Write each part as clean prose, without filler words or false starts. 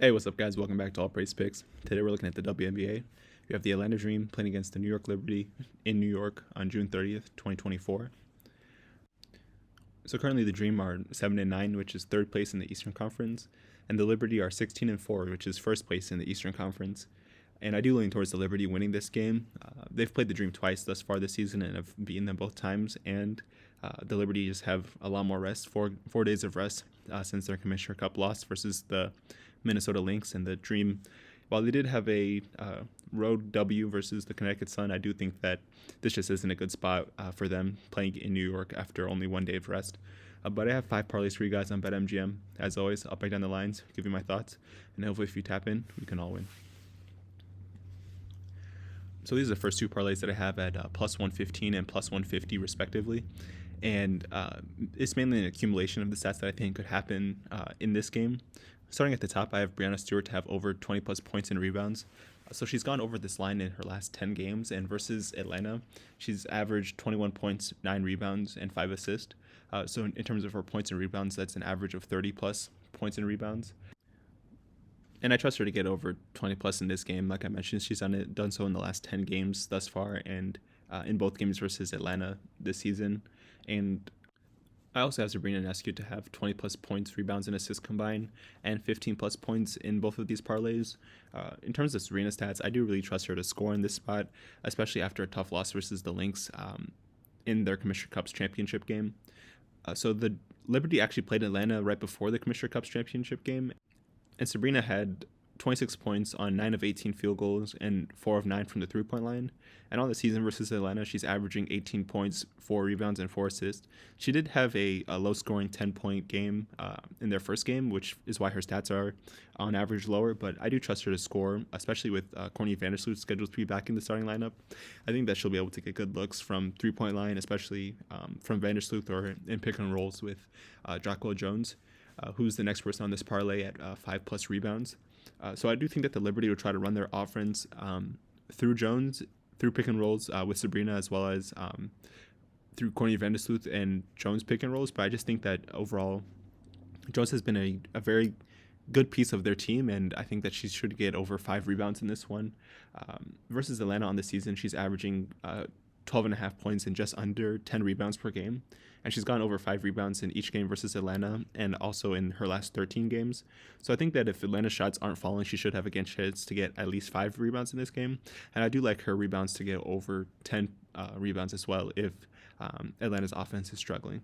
Hey, what's up, guys? Welcome back to All Praise Picks. Today we're looking at the WNBA. We have the Atlanta Dream playing against the New York Liberty in New York on June 30th, 2024. So currently the Dream are 7-9, which is third place in the Eastern Conference, and the Liberty are 16-4, which is first place in the Eastern Conference. And I do lean towards the Liberty winning this game. They've played the Dream twice thus far this season and have beaten them both times. And the Liberty just have a lot more rest, four days of rest since their Commissioner Cup loss versus the Minnesota Lynx. And the Dream, while they did have a road W versus the Connecticut Sun, I do think that this just isn't a good spot for them playing in New York after only 1 day of rest. But I have 5 parlays for you guys on BetMGM. As always, I'll break down the lines, give you my thoughts, and hopefully if you tap in, we can all win. So these are the first 2 parlays that I have at plus 115 and plus 150 respectively. And it's mainly an accumulation of the stats that I think could happen in this game. Starting at the top, I have Breanna Stewart to have over 20 plus points and rebounds. So she's gone over this line in her last 10 games, and versus Atlanta, she's averaged 21 points, 9 rebounds, and 5 assists. So in terms of her points and rebounds, that's an average of 30 plus points and rebounds. And I trust her to get over 20 plus in this game. Like I mentioned, she's done so in the last 10 games thus far, and in both games versus Atlanta this season. And I also have Sabrina Ionescu to have 20 plus points, rebounds, and assists combined, and 15 plus points in both of these parlays. In terms of Sabrina's stats, I do really trust her to score in this spot, especially after a tough loss versus the Lynx in their Commissioner Cups championship game. So the Liberty actually played Atlanta right before the Commissioner Cups championship game, and Sabrina had 26 points on 9 of 18 field goals and 4 of 9 from the three-point line. And on the season versus Atlanta, she's averaging 18 points, 4 rebounds, and 4 assists. She did have a low-scoring 10-point game in their first game, which is why her stats are on average lower. But I do trust her to score, especially with Courtney Vandersloot scheduled to be back in the starting lineup. I think that she'll be able to get good looks from three-point line, especially from Vandersloot or in pick and rolls with Jacqueline Jones, who's the next person on this parlay at 5 plus rebounds. So I do think that the Liberty will try to run their offense through Jones, through pick and rolls with Sabrina, as well as through Courtney Vandersloot and Jones pick and rolls. But I just think that overall, Jones has been a very good piece of their team, and I think that she should get over 5 rebounds in this one. Versus Atlanta on the season, she's averaging 12.5 points and just under 10 rebounds per game. And she's gone over 5 rebounds in each game versus Atlanta and also in her last 13 games. So I think that if Atlanta's shots aren't falling, she should have a chance to get at least 5 rebounds in this game. And I do like her rebounds to get over 10 rebounds as well if Atlanta's offense is struggling.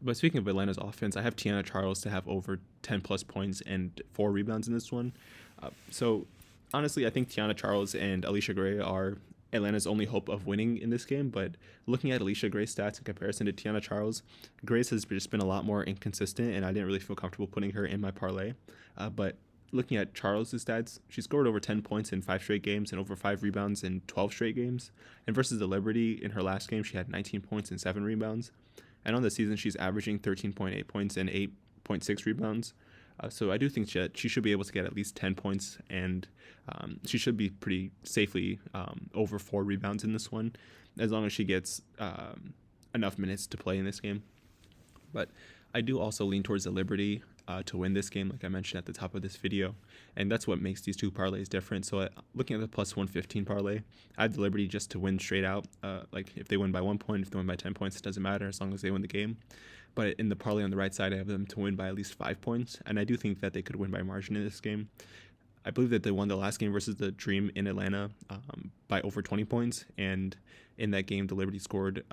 But speaking of Atlanta's offense, I have Tiana Charles to have over 10 plus points and 4 rebounds in this one. So honestly, I think Tiana Charles and Alicia Gray are Atlanta's only hope of winning in this game. But looking at Alicia Gray's stats in comparison to Tiana Charles, Gray's has just been a lot more inconsistent, and I didn't really feel comfortable putting her in my parlay. But looking at Charles' stats, she scored over 10 points in 5 straight games and over 5 rebounds in 12 straight games. And versus the Liberty, in her last game, she had 19 points and 7 rebounds. And on the season, she's averaging 13.8 points and 8.6 rebounds. So I do think that she should be able to get at least 10 points, and she should be pretty safely over 4 rebounds in this one, as long as she gets enough minutes to play in this game. But I do also lean towards the Liberty to win this game, like I mentioned at the top of this video, and that's what makes these 2 parlays different. So looking at the plus 115 parlay, I have the Liberty just to win straight out. Like if they win by 1 point, if they win by 10 points, it doesn't matter as long as they win the game. But in the parlay on the right side, I have them to win by at least 5 points, and I do think that they could win by margin in this game. I believe that they won the last game versus the Dream in Atlanta by over 20 points, and in that game, the Liberty scored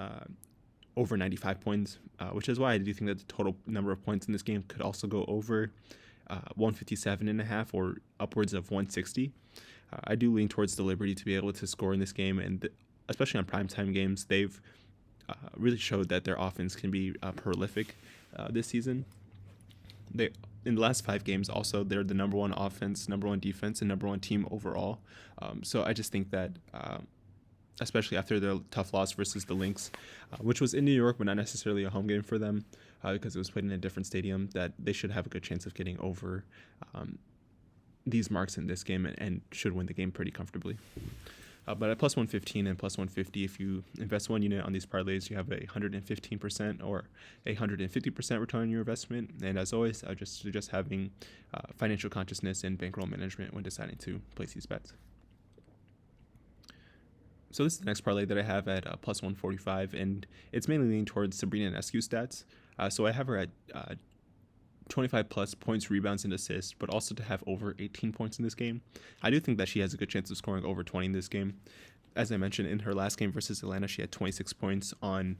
over 95 points, which is why I do think that the total number of points in this game could also go over 157.5 or upwards of 160. I do lean towards the Liberty to be able to score in this game, and especially on primetime games, they've really showed that their offense can be prolific this season. In the last 5 games also, they're the number 1 offense, number 1 defense, and number 1 team overall. So I just think that especially after their tough loss versus the Lynx, which was in New York but not necessarily a home game for them because it was played in a different stadium, that they should have a good chance of getting over these marks in this game and should win the game pretty comfortably. But at plus 115 and plus 150, if you invest 1 unit on these parlays, you have a 115% or a 150% return on your investment. And as always, I just suggest having financial consciousness and bankroll management when deciding to place these bets. So this is the next parlay that I have at plus 145, and it's mainly leaning towards Sabrina Ionescu stats. So I have her at 25 plus points, rebounds, and assists, but also to have over 18 points in this game. I do think that she has a good chance of scoring over 20 in this game. As I mentioned, in her last game versus Atlanta, she had 26 points on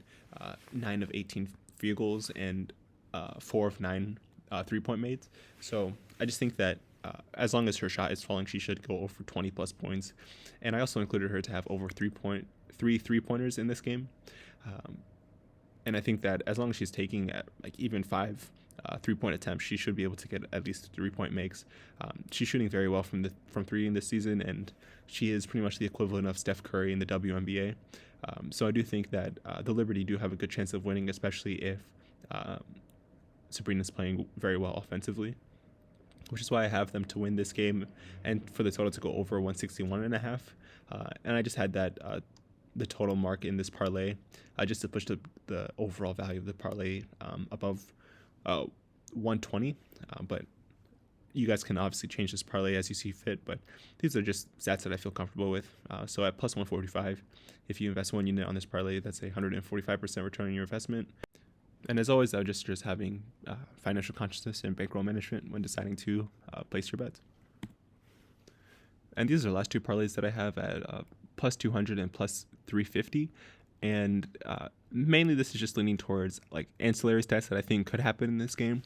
9 of 18 field goals and 4 of 9 3-point made. So I just think that as long as her shot is falling, she should go over 20 plus points. And I also included her to have over 3-pointers in this game. And I think that as long as she's taking even 5 3-point attempts, she should be able to get at least 3-point makes. She's shooting very well from 3 in this season, and she is pretty much the equivalent of Steph Curry in the WNBA. So I do think that the Liberty do have a good chance of winning, especially if Sabrina's playing very well offensively, which is why I have them to win this game and for the total to go over 161.5. And I just had that the total mark in this parlay just to push the overall value of the parlay above 120. But you guys can obviously change this parlay as you see fit, but these are just stats that I feel comfortable with. So at plus 145, if you invest 1 unit on this parlay, that's a 145% return on your investment. And as always, I would just having financial consciousness and bankroll management when deciding to place your bets. And these are the last 2 parlays that I have at plus 200 and plus 350. And mainly this is just leaning towards ancillary stats that I think could happen in this game.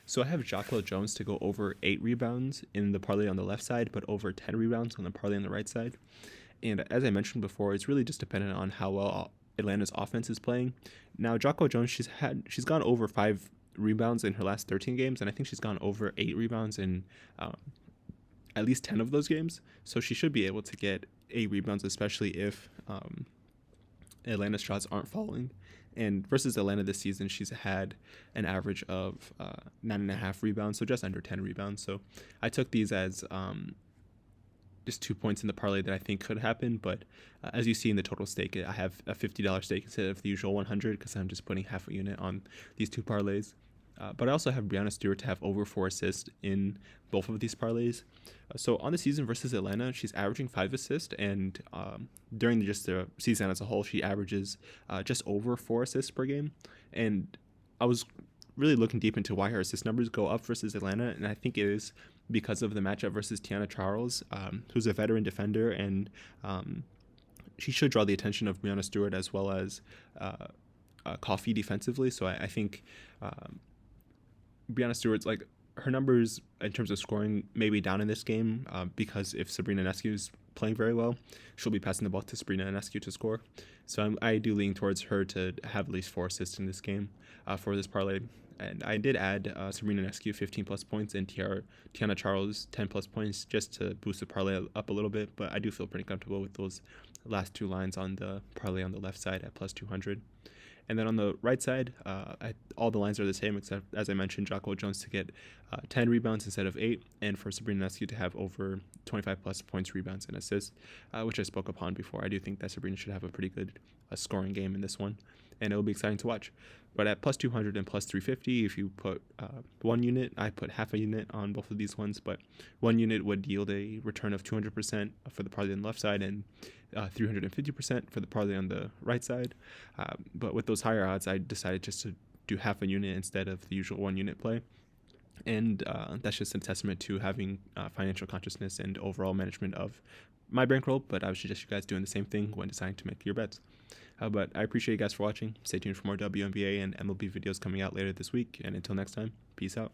So I have Jacqueline Jones to go over 8 rebounds in the parlay on the left side, but over 10 rebounds on the parlay on the right side. And as I mentioned before, it's really just dependent on how well Atlanta's offense is playing. Now, Jacqueline Jones, she's gone over 5 rebounds in her last 13 games, and I think she's gone over 8 rebounds in at least 10 of those games. So she should be able to get 8 rebounds, especially if Atlanta's shots aren't falling. And versus Atlanta this season, she's had an average of 9.5 rebounds, so just under 10 rebounds. So I took these as just 2 points in the parlay that I think could happen. But as you see in the total stake, I have a $50 stake instead of the usual 100 because I'm just putting half a unit on these 2 parlays. But I also have Breanna Stewart to have over 4 assists in both of these parlays. So on the season versus Atlanta, she's averaging 5 assists, and during just the season as a whole, she averages just over 4 assists per game. And I was really looking deep into why her assist numbers go up versus Atlanta, and I think it is because of the matchup versus Tiana Charles, who's a veteran defender, and she should draw the attention of Breanna Stewart as well as Coffee defensively. So I think Breanna Stewart's her numbers in terms of scoring may be down in this game because if Sabrina Ionescu is playing very well, she'll be passing the ball to Sabrina Ionescu to score. So I do lean towards her to have at least 4 assists in this game for this parlay. And I did add Sabrina Ionescu 15 plus points and Tiana Charles 10 plus points just to boost the parlay up a little bit. But I do feel pretty comfortable with those last 2 lines on the parlay on the left side at plus 200. And then on the right side, all the lines are the same, except, as I mentioned, Jacqueline Jones to get 10 rebounds instead of 8, and for Sabrina Ionescu to have over 25 plus points, rebounds, and assists, which I spoke upon before. I do think that Sabrina should have a pretty good scoring game in this one, and it will be exciting to watch. But at plus 200 and plus 350, if you put 1 unit, I put half a unit on both of these ones, but 1 unit would yield a return of 200% for the parlay on the left side and 350% for the parlay on the right side. But with those higher odds, I decided just to do half a unit instead of the usual 1 unit play. And that's just a testament to having financial consciousness and overall management of my bankroll. But I would suggest you guys doing the same thing when deciding to make your bets. But I appreciate you guys for watching. Stay tuned for more WNBA and MLB videos coming out later this week. And until next time, peace out.